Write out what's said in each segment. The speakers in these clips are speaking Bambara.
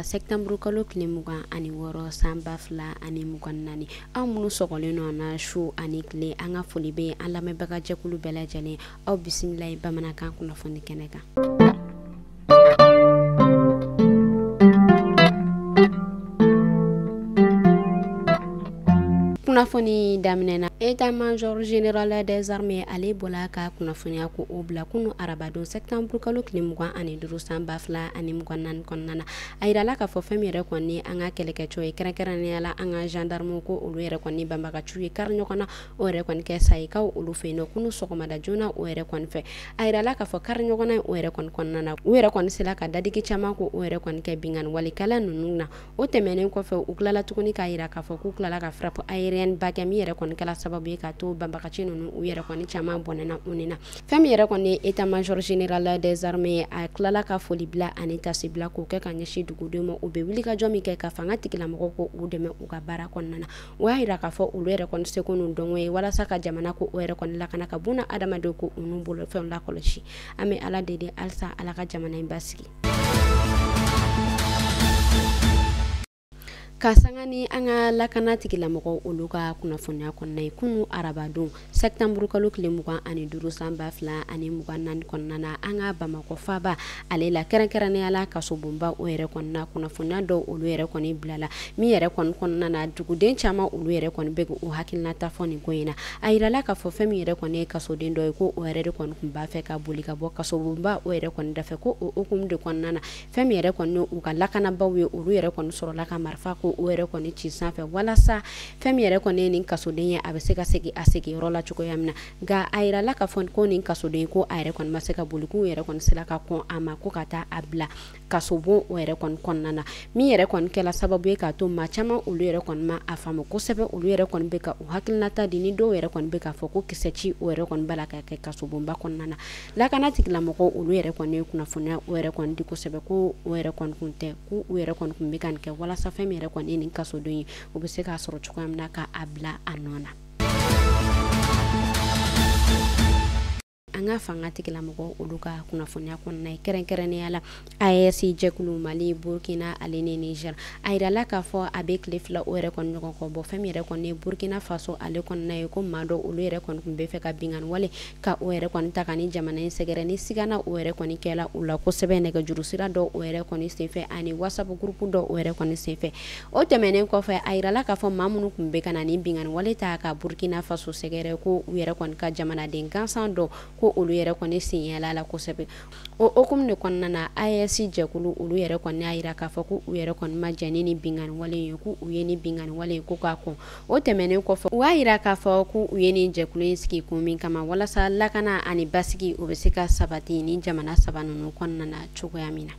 la septembre kalo tile 26 san 2024 aw minnu sɔgɔlen nɔ na su ani tile an ka foli bɛ an lamɛnbaga jɛkulu bɛɛ lajɛlen aw bisimila bamanankan kunnafoni kɛnɛ kan. Kunnafoni daminɛna état-major général des armées ale bɔla ka kunnafoniya ko o bila kunu arabadon septembre kalo tile 25 san 2024 kɔnɔna na a yirala k'a fɔ fɛn min yɛrɛ kɔni an ka kɛlɛkɛcɛw ye kɛrɛnkɛrɛnnenya la an ka gendarmew ko olu yɛrɛ kɔni banbagaciw ye kari ɲɔgɔn na o yɛrɛ kɔni kɛ sayikaw olu fɛ yen nɔ kunu sɔgɔmada joona o yɛrɛ kɔni fɛ a yirala k'a fɔ kari ɲɔgɔn na o yɛrɛ kɔni kɔnɔna na u yɛrɛ kɔni sela ka dadigi caman ko o yɛrɛ kɔni kɛ bingani walikɛla ninnu na o tɛmɛnen kɔfɛ u tilala tuguni k'a yira k'a fɔ k'u tilala ka frappe aérienne bakɛ min yɛrɛ kɔni kɛla sababu ye ka to banbagaci ninnu u yɛrɛ kɔni caman bɔnɛna u ni na fɛn min yɛrɛ kɔni état-major général des armées a tilala ka foli bila ani tasi bila k'o kɛ ka ɲɛsin dugudenw ma u bɛ wuli ka jɔ min kɛ ka fanga tigilamɔgɔw ko u dɛmɛ u ka baara kɔnɔna na o y'a yira k'a fɔ olu yɛrɛ kɔni seko n'u dɔnko ye walasa ka jamana ko o yɛrɛ kɔni lakana ka buna adamadenw ko u n'u bolo fɛnw lakɔlɔsi an bɛ ala deli halisa ala ka jamana in basigi. Ka sanga ni an ka lakana tigilamɔgɔw olu ka kunnafoniya kɔnɔna ye kunu arabadon septembre kalo tile 25 san 2024 kɔnɔna na an ka Bamakɔ faaba ale la kɛrɛnkɛrɛnnenya la kasobonba o yɛrɛ kɔnɔna kunnafoniya dɔw olu yɛrɛ kɔni bilala min yɛrɛ kɔni kɔnɔna na duguden caman olu yɛrɛ kɔni bɛ u hakilinata fɔ nin ko in na a yirala k'a fɔ fɛn min yɛrɛ kɔni ye kasoden dɔ ye ko o yɛrɛ de kɔni tun b'a fɛ ka boli ka bɔ kasobonba o yɛrɛ kɔni dafɛ ko o hukumu de kɔnɔna na fɛn min yɛrɛ kɔni u ka lakanabaw ye olu yɛrɛ kɔni sɔrɔla ka marifa ko o yɛrɛ kɔni ci sanfɛ walasa fɛn min yɛrɛ kɔni ye nin kasoden ye a bɛ se ka segin a sigiyɔrɔ la cogoya min na nka a yirala ka fɔ ko nin kasoden ko a yɛrɛ kɔni ma se ka boli k'u yɛrɛ kɔni sera ka kɔn a ma ko ka taa a bila kasobon o yɛrɛ kɔni kɔnɔna na min yɛrɛ kɔni kɛla sababu ye k'a to maa caman olu yɛrɛ kɔni ma a faamu kosɛbɛ olu yɛrɛ kɔni bɛ ka u hakilinata di ni dɔw yɛrɛ kɔni bɛ k'a fɔ ko kisɛ ci o yɛrɛ kɔni bala ka kɛ kasobonba kɔnɔna na lakana tigilamɔgɔw olu yɛrɛ kɔni ye kunnafoniya o yɛrɛ kɔni di kosɛbɛ ko o yɛrɛ kɔni kun tɛ ko u yɛrɛ kɔni kun bɛ ka nin kɛ walasa fɛn min yɛrɛ kɔni ye nin kasoden ye u bɛ se k'a sɔrɔ cogoya min na ka a bila a nɔ na. An ka fanga tigilamɔgɔw olu ka kunnafoniya kɔnɔna ye kɛrɛnkɛrɛnnenya la AES jɛkulu Mali Burkina ale ni Niger a yirala k'a fɔ a bɛ tile fila o yɛrɛ kɔni ɲɔgɔn kɔ bɔ fɛn min yɛrɛ kɔni ye Burkina Faso ale kɔnɔna ye ko maa dɔ olu yɛrɛ kɔni tun bɛ fɛ ka bingani wale ka o yɛrɛ kɔni ta ka ni jamana in sɛgɛrɛ ni sigana o yɛrɛ kɔni kɛla u la kosɛbɛ nɛgɛjuru sira dɔ o yɛrɛ kɔni senfɛ ani WhatsApp groupe dɔ o yɛrɛ kɔni senfɛ o tɛmɛnen kɔfɛ a yirala k'a fɔ maa minnu tun bɛ ka na ni bingani wale ta ka Burkina Faso sɛgɛrɛ ko u yɛrɛ kɔni ka jamanaden gansan dɔ ko olu yɛrɛ kɔni signala la kosɛbɛ o hukumu de kɔnɔna na AES jɛkulu olu yɛrɛ kɔni y'a yira k'a fɔ ko u yɛrɛ kɔni ma jɛn ni bingani wale ye ko u ye ni bingani wale ye ko k'a kɔn o tɛmɛnen kɔfɛ u y'a yira k'a fɔ ko u ye ni jɛkulu in sigi kun min kama walasa lakana ani basigi o bɛ se ka sabati ni jamana saba ninnu kɔnɔna na cogoya min na.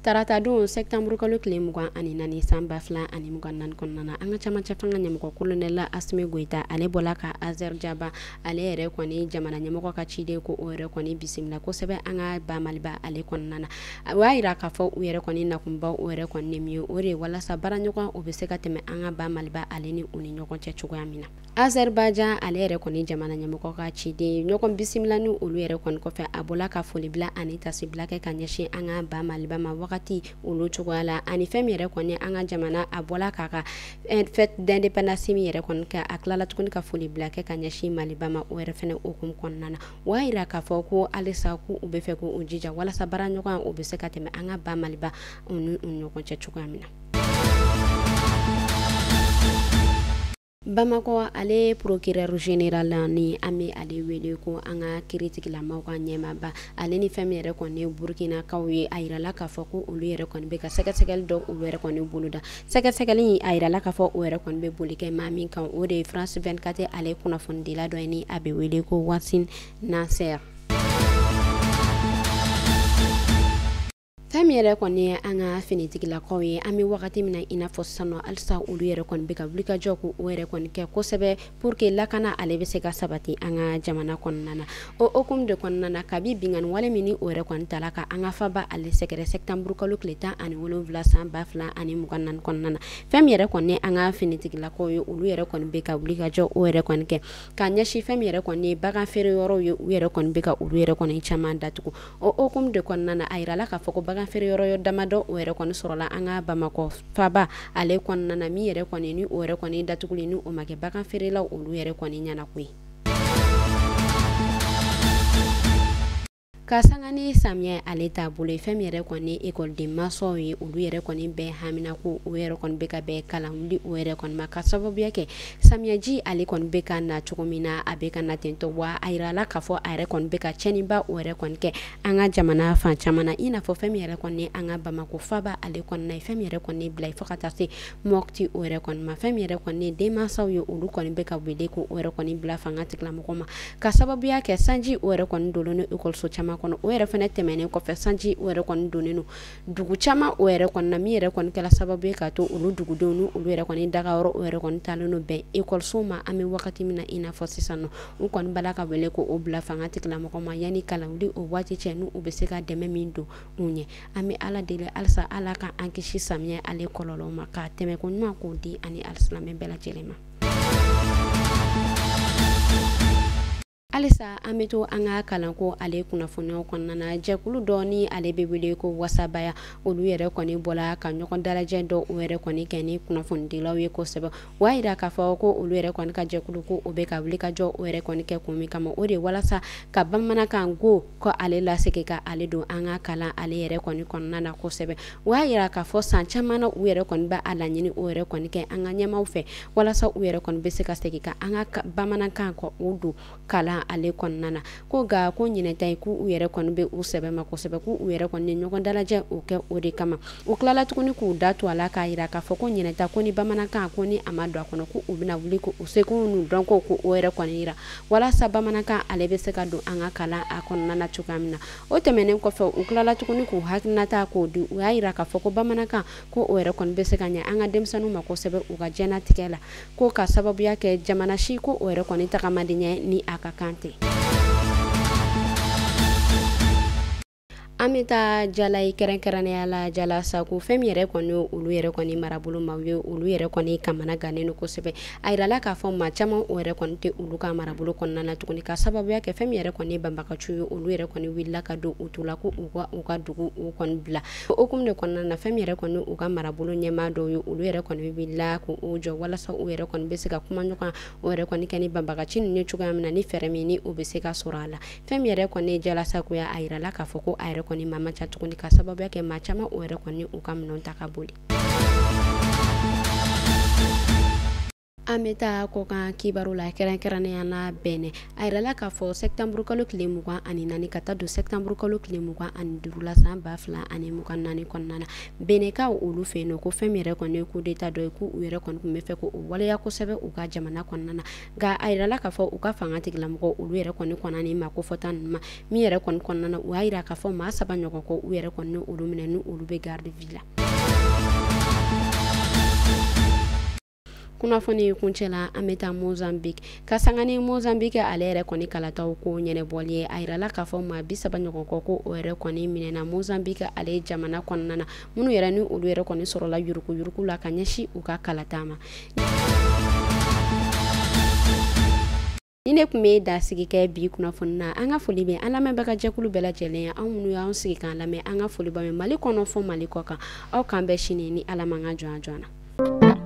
Tarata don septembre kalo tile 24 san 2024 kɔnɔna na an ka camancɛ fanga ɲɛmɔgɔ kolonɛla Asimi Goita ale bɔla ka Azer Jaba ale yɛrɛ kɔni jamana ɲɛmɔgɔ ka ciden ko o yɛrɛ kɔni bisimila kosɛbɛ an ka ba Maliba ale kɔnɔna na o y'a yira k'a fɔ u yɛrɛ kɔni nakunbaw o yɛrɛ kɔni min ye o de ye walasa baara ɲɔgɔn o bɛ se ka tɛmɛ an ka ba Maliba ale ni u ni ɲɔgɔn cɛ cogoya min na Azerbaijan ale yɛrɛ kɔni jamana ɲɛmɔgɔ ka ciden ɲɔgɔn bisimila ni olu yɛrɛ kɔni kɔfɛ a bɔla ka foli bila ani tasi bila kɛ ka ɲɛsin an ka ba Maliba ma wagati olu cogoya la ani fɛn min yɛrɛ kɔni an ka jamana a bɔla k'a ka fête d'indépendance min yɛrɛ kɔni kɛ a tilala tuguni ka foli bila kɛ ka ɲɛsin Maliba ma o yɛrɛ fɛnɛ hukumu kɔnɔna na o y'a yira k'a fɔ ko halisa ko u bɛ fɛ ko u jija walasa baara ɲɔgɔn o bɛ se ka tɛmɛ an ka ba Maliba u ni u ɲɔgɔn cɛ cogoya min na. Bamakɔ ale procureur général ni an bɛ ale wele ko an ka kiiritigilamaw ka ɲɛmaaba ale ni fɛn min yɛrɛ kɔni ye Burkinakaw ye a yirala k'a fɔ ko olu yɛrɛ kɔni bɛ ka sɛgɛsɛgɛli dɔ olu yɛrɛ kɔni boloda sɛgɛsɛgɛli a yirala k'a fɔ o yɛrɛ kɔni bɛ boli kɛ maa min kan o de ye France 24 ale kunnafonidila dɔ ye ni a bɛ wele ko Wassine Nasser. fɛn min yɛrɛ kɔni ye an ka finitigilakaw ye an bɛ wagati min na i n'a fɔ sisan halisa olu yɛrɛ kɔni bɛ ka wulikajɔ ko o yɛrɛ kɔni kɛ kosɛbɛ pour que lakana ale bɛ se ka sabati an ka jamana kɔnɔna na o hukumu de kɔnɔna na kabi bingani wale min ni o yɛrɛ kɔni tala ka an ka faba ale sɛgɛrɛ septembre kalo tile 17 san 2024 kɔnɔna na fɛn min yɛrɛ kɔni an ka finitigilakaw ye olu yɛrɛ kɔni bɛ ka wulikajɔ o yɛrɛ kɔni kɛ ka ɲɛsin fɛn min yɛrɛ kɔni ye bagan feere yɔrɔw ye u yɛrɛ kɔni bɛ ka olu yɛrɛ kɔni caman datugu o hukumu de kɔnɔna na a yirala k'a fɔ ko bagan feere yɔrɔ damadɔ o yɛrɛ kɔni sɔrɔla an ka Bamakɔ faba ale kɔnɔna na min yɛrɛ kɔni ni o yɛrɛ kɔni datugulen ni o ma kɛ bagan feerelaw olu yɛrɛ kɔni ɲɛna koyi ka sanga ni samiyɛ ale t'a bolo fɛn min yɛrɛ kɔni ekɔliden mansaw ye olu yɛrɛ kɔni bɛɛ hamina ko o yɛrɛ kɔni bɛ ka bɛn kalan wuli o yɛrɛ kɔni ma ka sababuya kɛ samiyɛji ale kɔni bɛ ka na cogo min na a bɛ ka na tentɔ wa a yirala k'a fɔ a yɛrɛ kɔni bɛ ka cɛnniba o yɛrɛ kɔni kɛ an ka jamana fan caman na i n'a fɔ fɛn min yɛrɛ kɔni an ka Bamakɔ faba ale kɔni na fɛn min yɛrɛ kɔni bila fo ka taa se Mopti o yɛrɛ kɔni ma fɛn min yɛrɛ kɔni denmansaw ye olu kɔni bɛ ka wele ko o yɛrɛ kɔni bila fanga tigilamɔgɔ ma ka sababuya kɛ sanji o yɛrɛ kɔni donnen no ekɔliso caman kɔnɔ o yɛrɛ fɛnɛ tɛmɛnen kɔfɛ sanji o yɛrɛ kɔni donnen no dugu caman o yɛrɛ kɔni na min yɛrɛ kɔni kɛla sababu ye ka to olu dugudenw ni olu yɛrɛ kɔni dagayɔrɔ o yɛrɛ kɔni talen no bɛn ekɔliso ma an bɛ wagati min na i n'a fɔ sisan nɔ u kɔni bala ka wele ko o bila fanga tigilamɔgɔ ma yanni kalan wuli o waati cɛ n'u bɛ se ka dɛmɛ min don u ɲɛ an bɛ ala deli halisa ala ka an kisi samiyɛ ale kɔlɔlɔ ma ka tɛmɛ ko ɲuman k'o di ani alisilamɛ bɛɛ lajɛlen ma halisa an bɛ to an ka kalanko ale kunnafoniyaw kɔnɔna na jɛkulu dɔ ni ale bɛ wele ko wasabaya olu yɛrɛ kɔni bɔla ka ɲɔgɔn dalajɛ dɔ o yɛrɛ kɔni kɛ ni kunnafonidilaw ye kosɛbɛ wa yira k'a fɔ ko olu yɛrɛ kɔni ka jɛkulu ko o bɛ ka wulikajɔ o yɛrɛ kɔni kɛ kun min kama o de walasa ka bamanankan ko ko ale lasegin ka ale don an ka kalan ale yɛrɛ kɔni kɔnɔna na kosɛbɛ wa yira k'a fɔ san caman na u yɛrɛ kɔni bɛ a laɲini o yɛrɛ kɔni kɛ an ka ɲɛmaw fɛ walasa u yɛrɛ kɔni bɛ se ka segin ka an ka bamanankan kɔ o don kalan ale kɔnɔna na ko ga ko ɲinɛta ye k'u yɛrɛ kɔni bɛ u sɛbɛ ma kosɛbɛ k'u yɛrɛ kɔni ɲɔgɔn dalajɛ o kɛ o de kama u tilala tuguni k'u da to a la k'a yira k'a fɔ ko ɲinɛta ko ni bamanankan ko ni a ma don a kɔnɔ ko u bɛna wuli ko u sekun n'u dɔnko ko o yɛrɛ kɔni yira walasa bamanankan ale bɛ se ka don an ka kalan a kɔnɔna na cogoya min na o tɛmɛnen kɔfɛ u tilala tuguni k'u hakilinata k'o di u y'a yira k'a fɔ ko bamanankan ko o yɛrɛ kɔni bɛ se ka ɲɛ an ka denmisɛnninw ma kosɛbɛ u ka diɲɛlatigɛ la ko ka sababuya kɛ jamana si ko o yɛrɛ kɔni tagamadenya ni a ka kan tɛ an bɛ taa jala ye kɛrɛnkɛrɛnnenya la jala sago fɛn min yɛrɛ kɔni olu yɛrɛ kɔni marabolo maaw ye olu yɛrɛ kɔni kamana gannen no kosɛbɛ a yirala k'a fɔ maa caman o yɛrɛ kɔni tɛ olu ka marabolo kɔnɔna na tuguni ka sababuya kɛ fɛn min yɛrɛ kɔni banbagaciw ye olu yɛrɛ kɔni wulila ka don u la ko u ka dugu u kɔni bila o hukumu de kɔnɔna na fɛn min yɛrɛ kɔni u ka marabolo ɲɛmaa dɔw ye olu yɛrɛ kɔni wulila ko u jɔ walasa u yɛrɛ kɔni bɛ se ka kuma ɲɔgɔn o yɛrɛ kɔni kɛ ni banbagaci ninnu cogoya min na ni fɛɛrɛ min ni o bɛ se ka sɔrɔ a la fɛn min yɛrɛ kɔni jala sagoya a yirala k'a fɔ ko a yɛrɛ kɔni ma ca tuguni ka sababuya kɛ maa caman o yɛrɛ kɔni u ka minɛnw ta ka boli an bɛ taa kɔkan kibaru la kɛrɛnkɛrɛnnenya na bɛnɛ a yirala k'a fɔ septembre kalo tile 24 ka taa don septembre kalo tile 25 la san 2024 kɔnɔna na bɛnɛkaw olu fɛ yen nɔ ko fɛn min yɛrɛ kɔni ye coup d'état dɔ ye k'u yɛrɛ kɔni tun bɛ fɛ ko o waleya kosɛbɛ u ka jamana kɔnɔna na nka a yirala k'a fɔ u ka fanga tigilamɔgɔ olu yɛrɛ kɔni kɔnna ma ko fɔta ninnu ma min yɛrɛ kɔni kɔnɔna na u y'a yira k'a fɔ maa 7 ɲɔgɔn kɔ u yɛrɛ kɔni olu minɛ ni olu bɛ garde vie la kunnafoni kuncɛ la an bɛ taa Mozambique ka sanga ni Mozambique ale yɛrɛ kɔni kalataw ko ɲɛnɛbɔli ye a yirala k'a fɔ maa 30 ɲɔgɔn kɔ ko o yɛrɛ kɔni minɛna Mozambique ale jamana kɔnɔna na minnu yɛrɛ ni olu yɛrɛ kɔni sɔrɔla yuruku la ka ɲɛsin u ka kalata ma ni ne kun bɛ da sigi kɛ bi kunnafoni na an ka foli bɛ an lamɛnbaga jɛkulu bɛɛ lajɛlen ye anw minnu y'an sigi k'an lamɛn an ka foli bɛ Mali kɔnɔ fɔ Mali kɔ kan aw k'an bɛɛ sini ni Ala man ka jɔn na